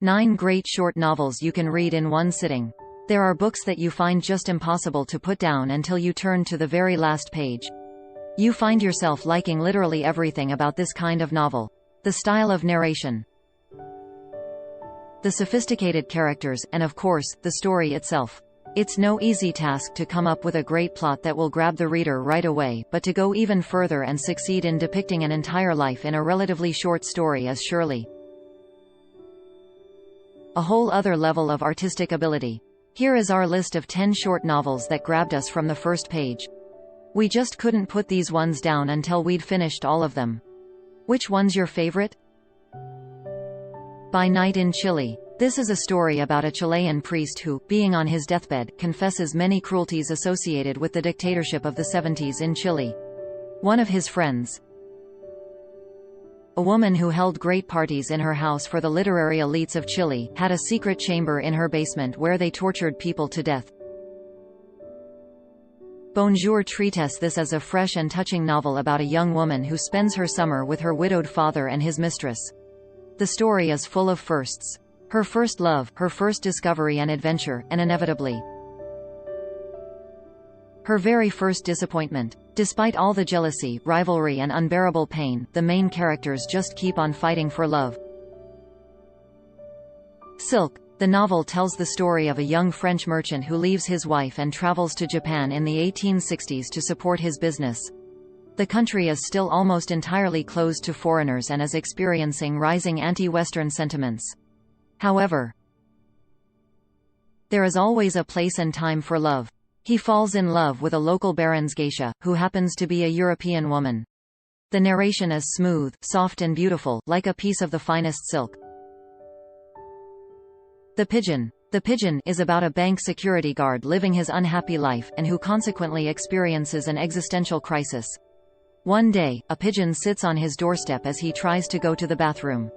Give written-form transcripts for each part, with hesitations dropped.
9 great short novels you can read in one sitting. There are books that you find just impossible to put down until you turn to the very last page. You find yourself liking literally everything about this kind of novel. The style of narration, the sophisticated characters, and of course, the story itself. It's no easy task to come up with a great plot that will grab the reader right away, but to go even further and succeed in depicting an entire life in a relatively short story is surely a whole other level of artistic ability. Here is our list of 10 short novels that grabbed us from the first page. We just couldn't put these ones down until we'd finished all of them. Which one's your favorite? By Night in Chile. This is a story about a Chilean priest who, being on his deathbed, confesses many cruelties associated with the dictatorship of the 70s in Chile. One of his friends, a woman who held great parties in her house for the literary elites of Chile, had a secret chamber in her basement where they tortured people to death. Bonjour Tristesse. This is a fresh and touching novel about a young woman who spends her summer with her widowed father and his mistress. The story is full of firsts. Her first love, her first discovery and adventure, and inevitably, her very first disappointment. Despite all the jealousy, rivalry and unbearable pain, the main characters just keep on fighting for love. Silk. The novel tells the story of a young French merchant who leaves his wife and travels to Japan in the 1860s to support his business. The country is still almost entirely closed to foreigners and is experiencing rising anti-Western sentiments. However, there is always a place and time for love. He falls in love with a local baron's geisha, who happens to be a European woman. The narration is smooth, soft and beautiful, like a piece of the finest silk. The Pigeon. The Pigeon is about a bank security guard living his unhappy life, and who consequently experiences an existential crisis. One day, a pigeon sits on his doorstep as he tries to go to the bathroom.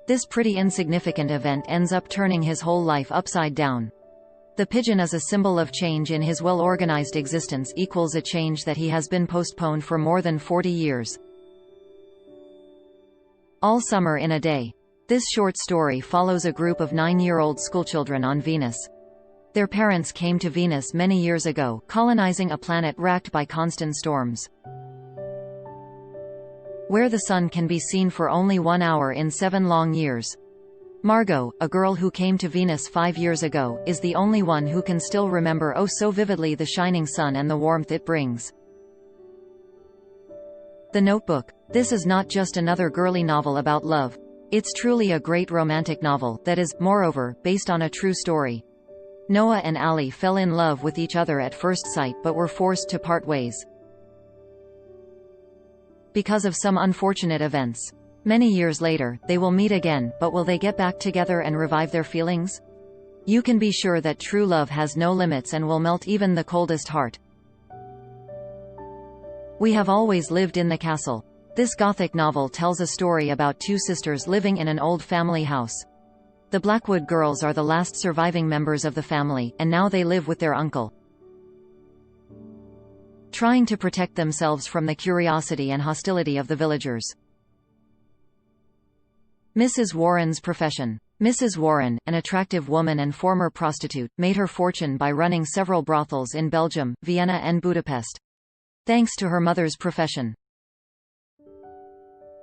This pretty insignificant event ends up turning his whole life upside down. The pigeon is a symbol of change in his well-organized existence, equals a change that he has been postponed for more than 40 years. All Summer in a Day. This short story follows a group of 9-year-old schoolchildren on Venus. Their parents came to Venus many years ago, colonizing a planet racked by constant storms, where the sun can be seen for only 1 hour in 7 long years. Margot, a girl who came to Venus 5 years ago, is the only one who can still remember oh so vividly the shining sun and the warmth it brings. The Notebook. This is not just another girly novel about love. It's truly a great romantic novel, that is, moreover, based on a true story. Noah and Ali fell in love with each other at first sight but were forced to part ways because of some unfortunate events. Many years later, they will meet again, but will they get back together and revive their feelings? You can be sure that true love has no limits and will melt even the coldest heart. We Have Always Lived in the Castle. This Gothic novel tells a story about 2 sisters living in an old family house. The Blackwood girls are the last surviving members of the family, and now they live with their uncle, trying to protect themselves from the curiosity and hostility of the villagers. Mrs. Warren's Profession. Mrs. Warren, an attractive woman and former prostitute, made her fortune by running several brothels in Belgium, Vienna and Budapest. Thanks to her mother's profession,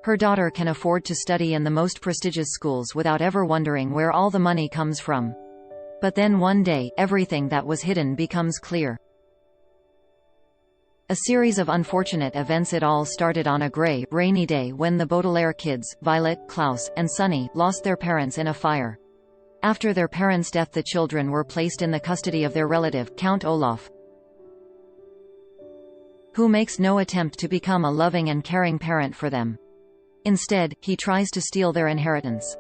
her daughter can afford to study in the most prestigious schools without ever wondering where all the money comes from. But then one day, everything that was hidden becomes clear. A series of unfortunate events. It all started on a gray, rainy day when the Baudelaire kids, Violet, Klaus, and Sunny, lost their parents in a fire. After their parents' death, the children were placed in the custody of their relative, Count Olaf, who makes no attempt to become a loving and caring parent for them. Instead, he tries to steal their inheritance.